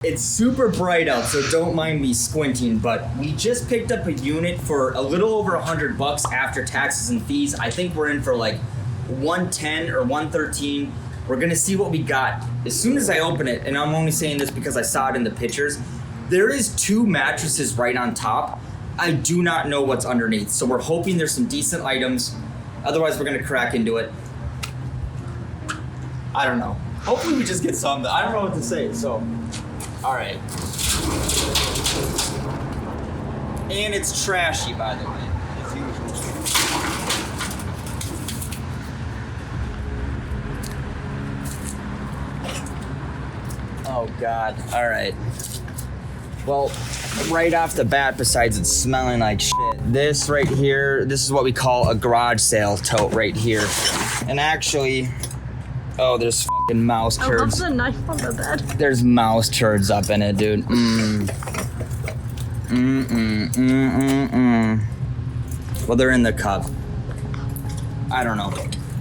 It's super bright out, so don't mind me squinting, but we just picked up a unit for a little over $100 after taxes and fees. I think we're in for like 110 or 113. We're gonna see what we got. As soon as I open it, and I'm only saying this because I saw it in the pictures, there is 2 mattresses right on top. I do not know what's underneath, so we're hoping there's some decent items. Otherwise, we're gonna crack into it. I don't know. Hopefully we just get some. I don't know what to say, so. All right. And it's trashy, by the way, as usual. Oh, God. All right. Well, right off the bat, besides it smelling like shit, this right here, this is what we call a garage sale tote right here. And actually, oh, there's fucking mouse turds. I love the knife on the bed. There's mouse turds up in it, dude. Well, they're in the cup. I don't know.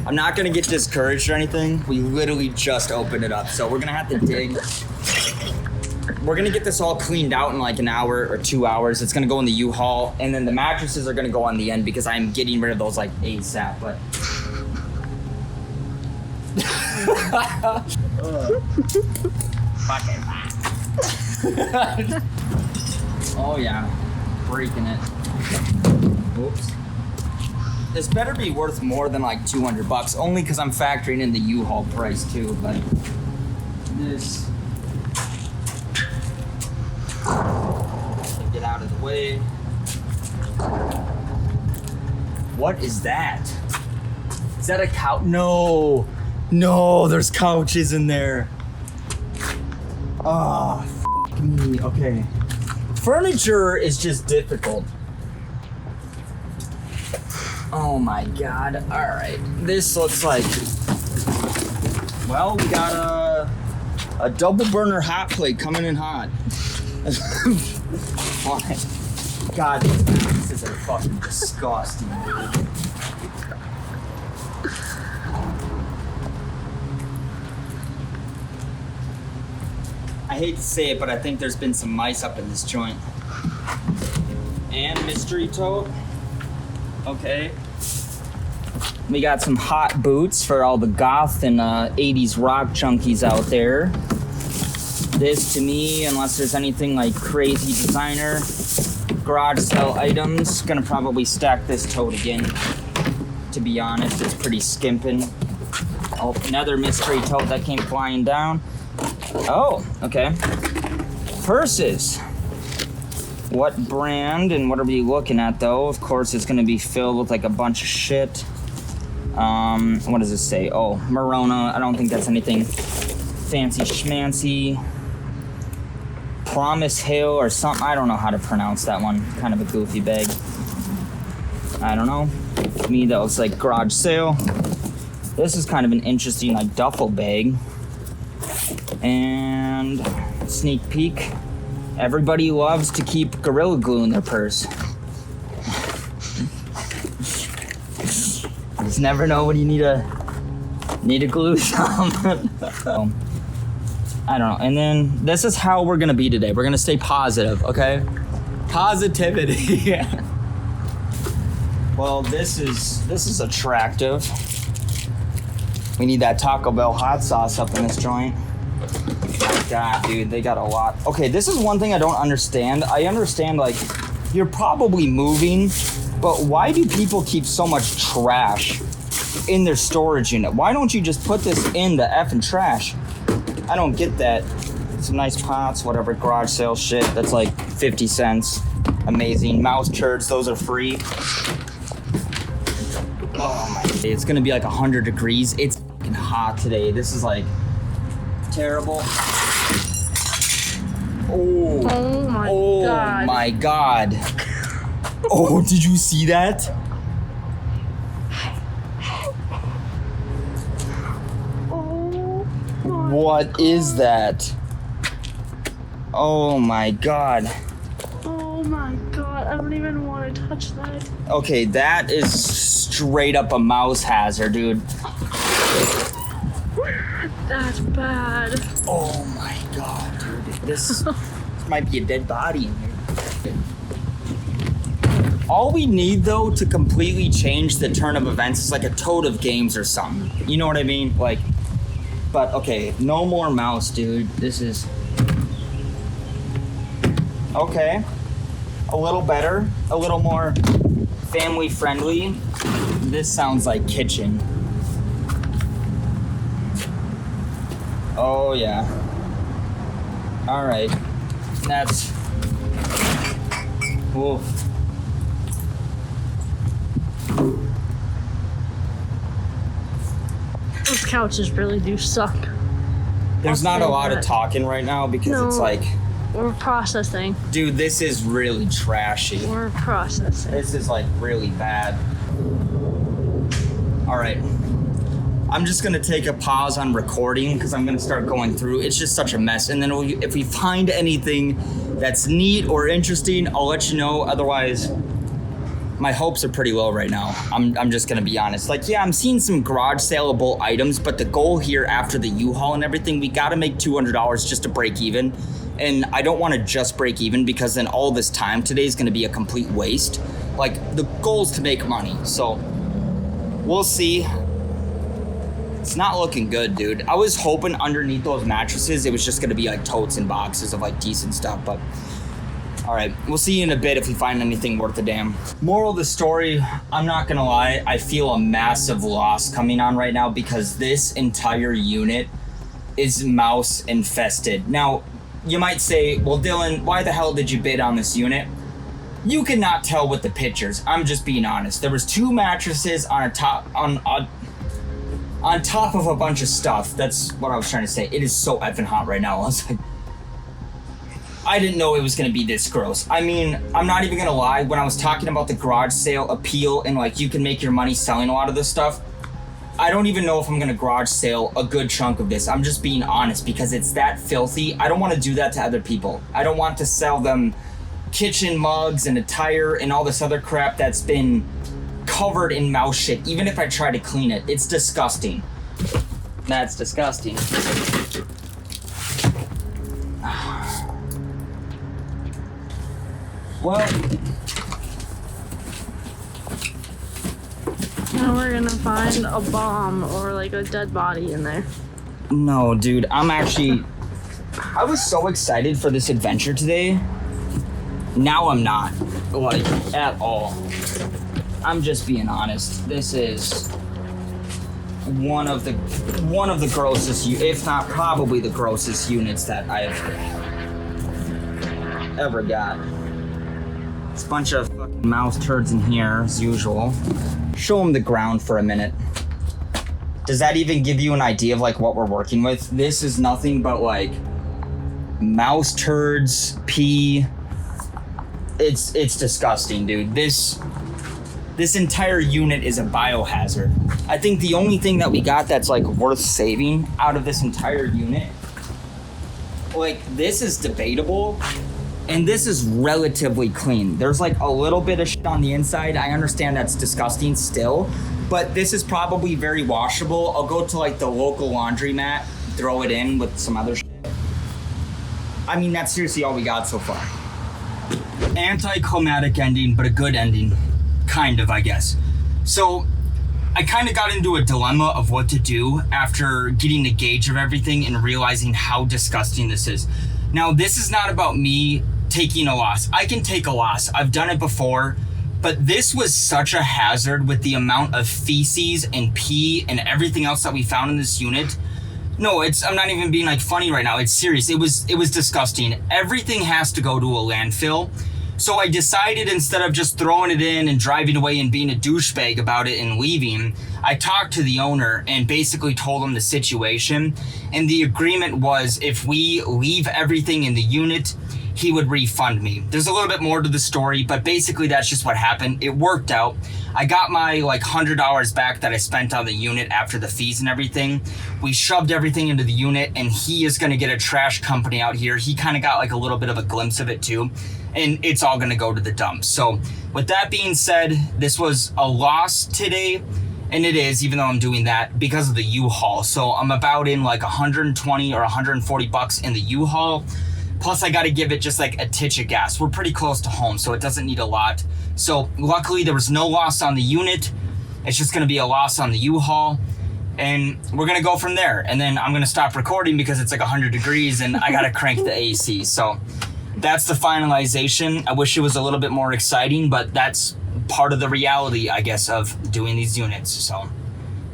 I'm not gonna get discouraged or anything. We literally just opened it up, so we're gonna have to dig. We're gonna get this all cleaned out in like an hour or 2 hours. It's gonna go in the U-Haul, and then the mattresses are gonna go on the end because I'm getting rid of those like ASAP, but. Oh yeah, breaking it. Oops. This better be worth more than like $200, only because I'm factoring in the U-Haul price too. But this, get out of the way. What is that? Is that a couch? No. No, there's couches in there. Oh, fuck me. Okay. Furniture is just difficult. Oh my God. All right. This looks like, well, we got a double burner hot plate coming in hot. God, this is fucking disgusting. I hate to say it, but I think there's been some mice up in this joint. And mystery tote. Okay. We got some hot boots for all the goth and 80s rock junkies out there. This to me, unless there's anything like crazy designer garage sale items, gonna probably stack this tote again. To be honest, it's pretty skimping. Oh, another mystery tote that came flying down. Oh, okay. Purses. What brand and what are we looking at though? Of course, it's gonna be filled with like a bunch of shit. What does it say? Oh, Morona. I don't think that's anything fancy schmancy. Promise Hill or something. I don't know how to pronounce that one. Kind of a goofy bag. I don't know. To me, that looks like garage sale. This is kind of an interesting like duffel bag. And sneak peek. Everybody loves to keep Gorilla Glue in their purse. You just never know when you need to glue something. So, I don't know. And then this is how we're gonna be today. We're gonna stay positive, okay? Positivity. Well, this is attractive. We need that Taco Bell hot sauce up in this joint. God, dude, they got a lot. Okay, this is one thing I don't understand. I understand, like, you're probably moving, but why do people keep so much trash in their storage unit? Why don't you just put this in the effing trash? I don't get that. Some nice pots, whatever, garage sale shit. That's like 50 cents. Amazing. Mouse turds, those are free. Oh my, it's gonna be like 100 degrees. It's fucking hot today. This is like terrible. Oh God. My God. Oh, did you see that? What is that? Oh my God. Oh my God, I don't even want to touch that. Okay, that is straight up a mouse hazard, dude. That's bad. Oh my God, dude. This might be a dead body in here. All we need, though, to completely change the turn of events is like a tote of games or something. You know what I mean? Like, but okay, no more mouse, dude. This is... Okay. A little better. A little more family friendly. This sounds like kitchen. Oh, yeah. All right. That's... Oof. Those couches really do suck. There's not a lot of talking right now because it's like... We're processing. Dude, this is really trashy. We're processing. This is like really bad. All right. I'm just gonna take a pause on recording because I'm gonna start going through. It's just such a mess. And then if we find anything that's neat or interesting, I'll let you know. Otherwise, my hopes are pretty low right now. I'm just gonna be honest. Like, yeah, I'm seeing some garage saleable items, but the goal here after the U-Haul and everything, we gotta make $200 just to break even. And I don't want to just break even because then all this time today is going to be a complete waste. Like, the goal is to make money. So, we'll see. It's not looking good, dude. I was hoping underneath those mattresses, it was just going to be like totes and boxes of like decent stuff. But, all right, we'll see you in a bit if we find anything worth a damn. Moral of the story, I'm not going to lie. I feel a massive loss coming on right now because this entire unit is mouse infested. Now, you might say, well, Dylan, why the hell did you bid on this unit? You cannot tell with the pictures. I'm just being honest. There was 2 mattresses on top of a bunch of stuff. That's what I was trying to say. It is so effing hot right now. I was like, I didn't know it was gonna be this gross. I mean, I'm not even gonna lie. When I was talking about the garage sale appeal and like you can make your money selling a lot of this stuff, I don't even know if I'm gonna garage sale a good chunk of this. I'm just being honest because it's that filthy. I don't want to do that to other people. I don't want to sell them kitchen mugs and a tire and all this other crap that's been covered in mouse shit. Even if I try to clean it, it's disgusting. That's disgusting. Well, now we're gonna find a bomb or like a dead body in there. no, dude, I was so excited for this adventure today. Now I'm not, like, at all. I'm just being honest. This is one of the grossest, if not probably the grossest units that I've ever got. It's a bunch of fucking mouse turds in here, as usual. Show them the ground for a minute. Does that even give you an idea of like what we're working with? This is nothing but like mouse turds, pee. It's disgusting, dude. This entire unit is a biohazard. I think the only thing that we got that's like worth saving out of this entire unit, like, this is debatable. And this is relatively clean. There's like a little bit of shit on the inside. I understand that's disgusting still, but this is probably very washable. I'll go to like the local laundromat, throw it in with some other shit. I mean, that's seriously all we got so far. Anticlimactic ending, but a good ending. Kind of, I guess. So I kind of got into a dilemma of what to do after getting the gauge of everything and realizing how disgusting this is. Now, this is not about me taking a loss. I can take a loss. I've done it before, but this was such a hazard with the amount of feces and pee and everything else that we found in this unit. No, I'm not even being like funny right now. It's serious. It was disgusting. Everything has to go to a landfill. So I decided instead of just throwing it in and driving away and being a douchebag about it and leaving, I talked to the owner and basically told him the situation. And the agreement was if we leave everything in the unit, he would refund me. There's a little bit more to the story, but basically that's just what happened. It worked out. I got my like $100 back that I spent on the unit after the fees and everything. We shoved everything into the unit and he is gonna get a trash company out here. He kind of got like a little bit of a glimpse of it too. And it's all gonna go to the dump. So with that being said, this was a loss today. And it is, even though I'm doing that because of the U-Haul. So I'm about in like 120 or 140 bucks in the U-Haul. Plus I gotta give it just like a titch of gas. We're pretty close to home, so it doesn't need a lot. So luckily there was no loss on the unit. It's just gonna be a loss on the U-Haul. And we're gonna go from there. And then I'm gonna stop recording because it's like 100 degrees and I gotta crank the AC. So that's the finalization. I wish it was a little bit more exciting, but that's part of the reality, I guess, of doing these units. So,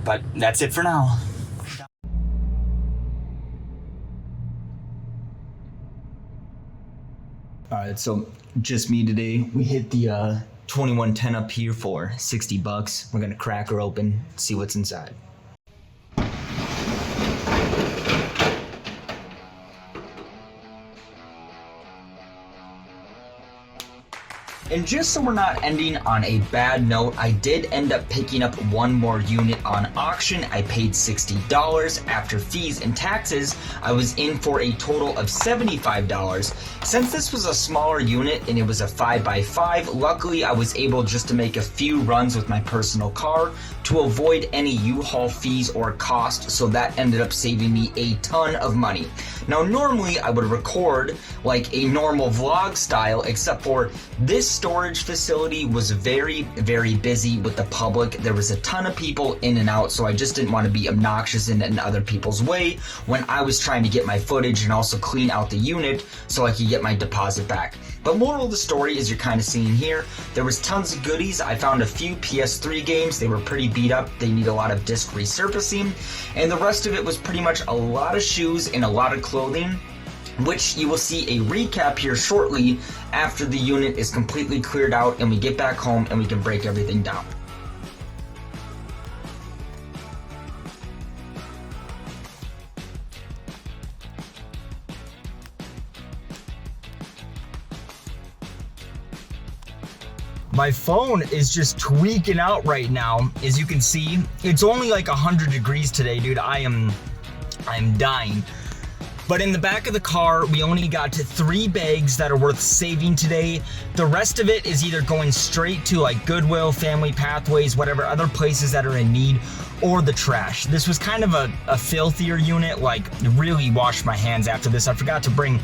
but that's it for now. All right, so just me today. We hit the 2110 up here for 60 bucks. We're gonna crack her open, see what's inside. And just so we're not ending on a bad note, I did end up picking up one more unit on auction. I paid $60. After fees and taxes, I was in for a total of $75. Since this was a smaller unit and it was a 5x5, luckily I was able just to make a few runs with my personal car to avoid any U-Haul fees or cost, so that ended up saving me a ton of money. Now normally I would record like a normal vlog style, except for this storage facility was very, very busy with the public. There was a ton of people in and out, so I just didn't want to be obnoxious and in other people's way when I was trying to get my footage and also clean out the unit so I could get my deposit back. But moral of the story is you're kind of seeing here, there was tons of goodies. I found a few PS3 games. They were pretty beat up. They need a lot of disc resurfacing. And the rest of it was pretty much a lot of shoes and a lot of clothing, which you will see a recap here shortly after the unit is completely cleared out and we get back home and we can break everything down. My phone is just tweaking out right now. As you can see, it's only like 100 degrees today, dude. I'm dying. But in the back of the car, we only got to 3 bags that are worth saving today. The rest of it is either going straight to like Goodwill, Family Pathways, whatever other places that are in need, or the trash. This was kind of a filthier unit, like really washed my hands after this. I forgot to bring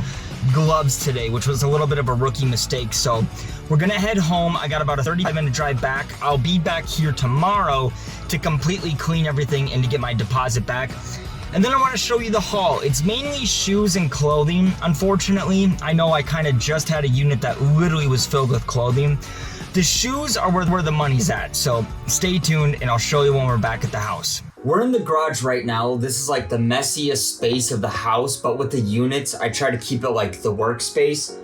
gloves today, which was a little bit of a rookie mistake. So we're gonna head home. I got about a 35-minute drive back. I'll be back here tomorrow to completely clean everything and to get my deposit back. And then I want to show you the haul. It's mainly shoes and clothing. Unfortunately, I know I kind of just had a unit that literally was filled with clothing. The shoes are where the money's at, so stay tuned and I'll show you when we're back at the house. We're in the garage right now. This is like the messiest space of the house, but with the units, I try to keep it like the workspace.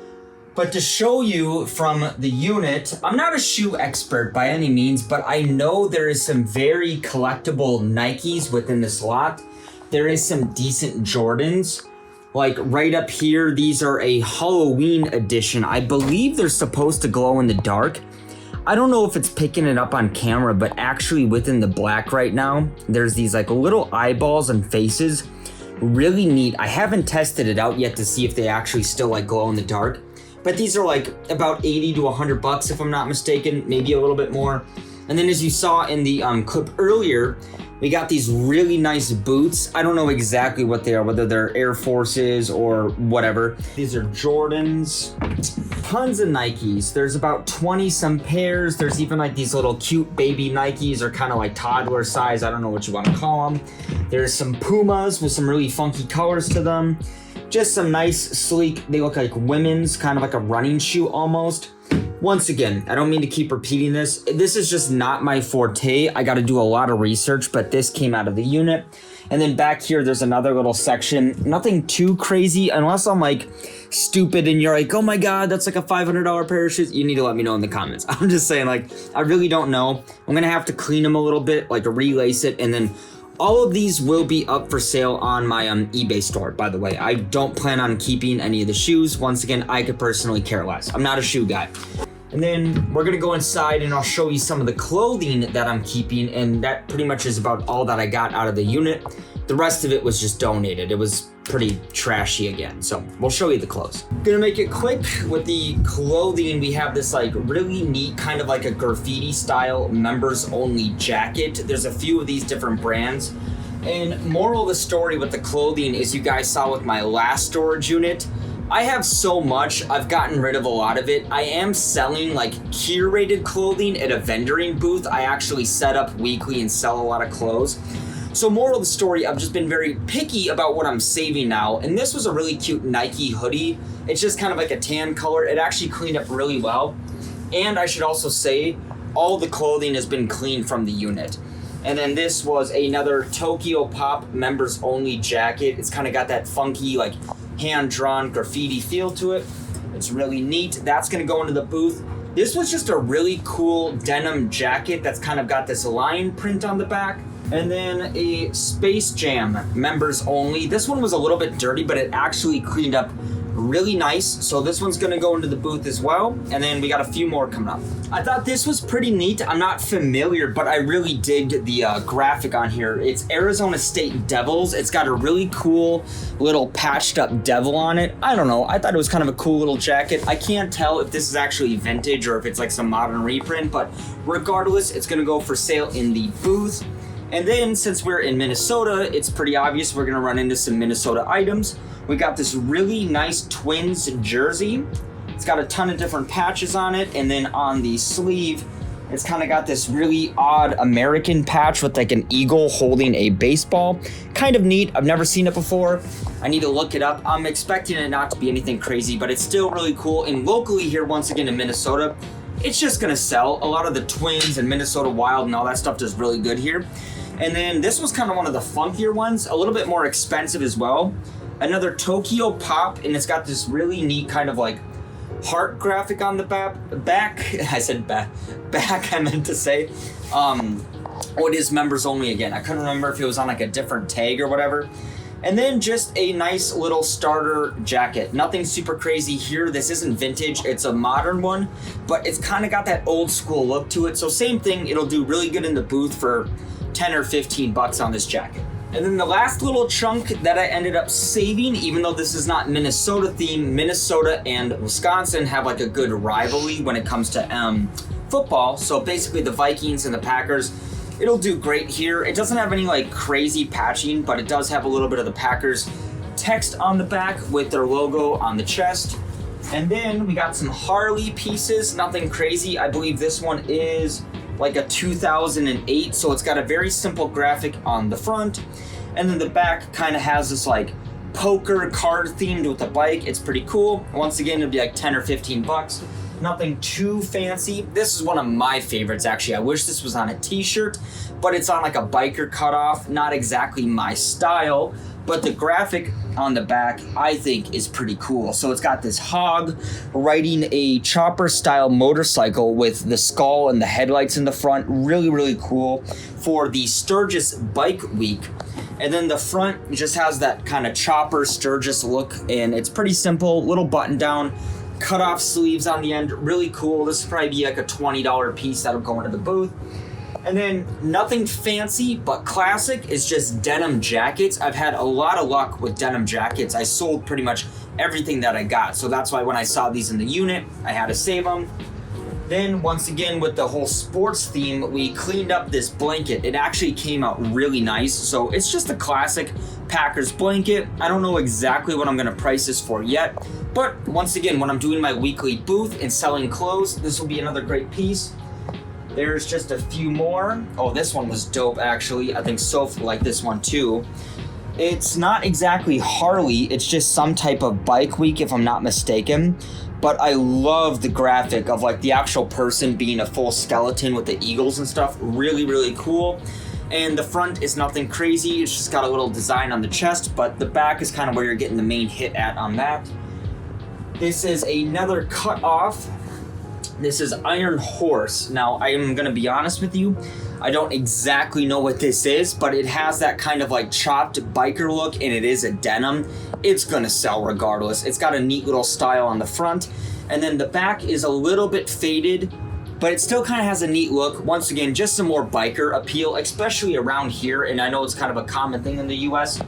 But to show you from the unit, I'm not a shoe expert by any means, but I know there is some very collectible Nikes within this lot. There is some decent Jordans. Like right up here, these are a Halloween edition. I believe they're supposed to glow in the dark. I don't know if it's picking it up on camera, but actually within the black right now, there's these like little eyeballs and faces. Really neat. I haven't tested it out yet to see if they actually still like glow in the dark. But these are like about 80 to 100 bucks if I'm not mistaken, maybe a little bit more. And then as you saw in the clip earlier, we got these really nice boots. I don't know exactly what they are, whether they're Air Forces or whatever. These are Jordans, tons of Nikes. There's about 20 some pairs. There's even like these little cute baby Nikes, or kind of like toddler size. I don't know what you want to call them. There's some Pumas with some really funky colors to them. Just some nice, sleek, they look like women's, kind of like a running shoe almost. Once again, I don't mean to keep repeating this. This is just not my forte. I got to do a lot of research, but this came out of the unit. And then back here, there's another little section. Nothing too crazy, unless I'm like stupid and you're like, oh my God, that's like a $500 pair of shoes. You need to let me know in the comments. I'm just saying, like, I really don't know. I'm going to have to clean them a little bit, like relace it. And then all of these will be up for sale on my eBay store, by the way. I don't plan on keeping any of the shoes. Once again, I could personally care less. I'm not a shoe guy. And then we're gonna go inside and I'll show you some of the clothing that I'm keeping, and that pretty much is about all that I got out of the unit. The rest of it was just donated. It was pretty trashy again, so we'll show you the clothes. Gonna make it quick with the clothing. We have this like really neat kind of like a graffiti style members only jacket. There's a few of these different brands. And moral of the story with the clothing is, you guys saw with my last storage unit, I have so much, I've gotten rid of a lot of it. I am selling like curated clothing at a vendoring booth. I actually set up weekly and sell a lot of clothes. So moral of the story, I've just been very picky about what I'm saving now. And this was a really cute Nike hoodie. It's just kind of like a tan color. It actually cleaned up really well. And I should also say, all the clothing has been cleaned from the unit. And then this was another Tokyo Pop members only jacket. It's kind of got that funky, like hand-drawn graffiti feel to it. It's really neat. That's gonna go into the booth. This was just a really cool denim jacket that's kind of got this lion print on the back. And then a Space Jam members only. This one was a little bit dirty, but it actually cleaned up really nice. So this one's gonna go into the booth as well. And then we got a few more coming up. I thought this was pretty neat. I'm not familiar, but I really digged the graphic on here. It's Arizona State Devils. It's got a really cool little patched up devil on it. I don't know. I thought it was kind of a cool little jacket. I can't tell if this is actually vintage or if it's like some modern reprint, but regardless, it's gonna go for sale in the booth. And then since we're in Minnesota, it's pretty obvious we're gonna run into some Minnesota items. We got this really nice Twins jersey. It's got a ton of different patches on it. And then on the sleeve, it's kind of got this really odd American patch with like an eagle holding a baseball. Kind of neat. I've never seen it before. I need to look it up. I'm expecting it not to be anything crazy, but it's still really cool. And locally here, once again in Minnesota, it's just gonna sell. A lot of the Twins and Minnesota Wild and all that stuff does really good here. And then this was kind of one of the funkier ones, a little bit more expensive as well. Another Tokyo Pop, and it's got this really neat kind of like heart graphic on the back. I said back, I meant to say. It is members only again. I couldn't remember if it was on like a different tag or whatever. And then just a nice little starter jacket. Nothing super crazy here. This isn't vintage. It's a modern one, but it's kind of got that old school look to it. So same thing, it'll do really good in the booth for 10 or 15 bucks on this jacket. And then the last little chunk that I ended up saving, even though this is not Minnesota themed, Minnesota and Wisconsin have like a good rivalry when it comes to football. So basically the Vikings and the Packers, it'll do great here. It doesn't have any like crazy patching, but it does have a little bit of the Packers text on the back with their logo on the chest. And then we got some Harley pieces, nothing crazy. I believe this one is like a 2008, so it's got a very simple graphic on the front, and then the back kind of has this like poker card themed with the bike. It's pretty cool. Once again, it'll be like 10 or 15 bucks. Nothing too fancy. This is one of my favorites actually. I wish this was on a t-shirt, but it's on like a biker cutoff. Not exactly my style, but the graphic on the back I think is pretty cool. So it's got this hog riding a chopper style motorcycle with the skull and the headlights in the front. Really, really cool for the Sturgis Bike Week. And then the front just has that kind of chopper Sturgis look, and it's pretty simple, little button down, cut off sleeves on the end. Really cool. This would probably be like a $20 piece that'll go into the booth. And then nothing fancy, but classic is just denim jackets. I've had a lot of luck with denim jackets. I sold pretty much everything that I got. So that's why when I saw these in the unit, I had to save them. Then once again, with the whole sports theme, we cleaned up this blanket. It actually came out really nice. So it's just a classic Packers blanket. I don't know exactly what I'm gonna price this for yet. But once again, when I'm doing my weekly booth and selling clothes, this will be another great piece. There's just a few more. Oh, this one was dope, actually. I think Soph liked this one, too. It's not exactly Harley. It's just some type of bike week, if I'm not mistaken. But I love the graphic of, like, the actual person being a full skeleton with the eagles and stuff. Really, really cool. And the front is nothing crazy. It's just got a little design on the chest, but the back is kind of where you're getting the main hit at on that. This is another cut off. This is Iron Horse. Now, I am going to be honest with you. I don't exactly know what this is, but it has that kind of like chopped biker look, and it is a denim. It's going to sell regardless. It's got a neat little style on the front, and then the back is a little bit faded, but it still kind of has a neat look. Once again, just some more biker appeal, especially around here, and I know it's kind of a common thing in the US.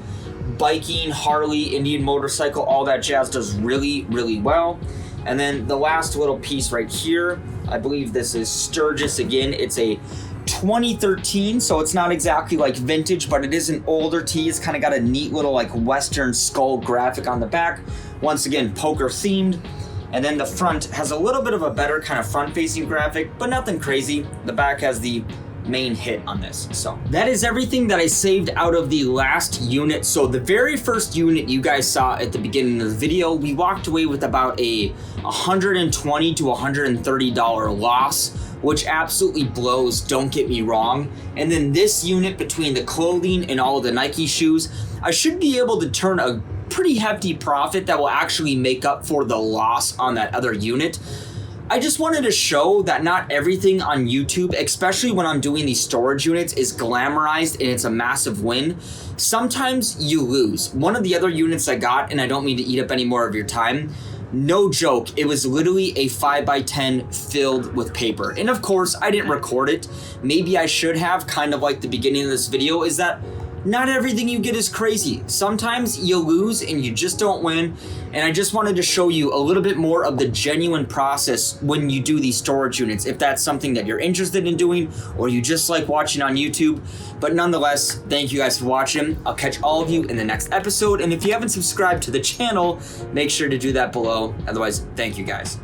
Biking, Harley, Indian motorcycle, all that jazz does really, really well. And then the last little piece right here, I believe this is Sturgis again. It's a 2013, so it's not exactly like vintage, but it is an older tee. It's kind of got a neat little like Western skull graphic on the back. Once again, poker themed. And then the front has a little bit of a better kind of front-facing graphic, but nothing crazy. The back has the main hit on this. So that is everything that I saved out of the last unit. So the very first unit you guys saw at the beginning of the video, we walked away with about a $120 to $130 loss, which absolutely blows, don't get me wrong. And then this unit, between the clothing and all of the Nike shoes, I should be able to turn a pretty hefty profit that will actually make up for the loss on that other unit. I just wanted to show that not everything on YouTube, especially when I'm doing these storage units, is glamorized and it's a massive win. Sometimes you lose. One of the other units I got, and I don't mean to eat up any more of your time, no joke, it was literally a 5x10 filled with paper. And of course, I didn't record it. Maybe I should have, kind of like the beginning of this video, is that not everything you get is crazy. Sometimes you lose and you just don't win. And I just wanted to show you a little bit more of the genuine process when you do these storage units, if that's something that you're interested in doing or you just like watching on YouTube. But nonetheless, thank you guys for watching. I'll catch all of you in the next episode. And if you haven't subscribed to the channel, make sure to do that below. Otherwise, thank you guys.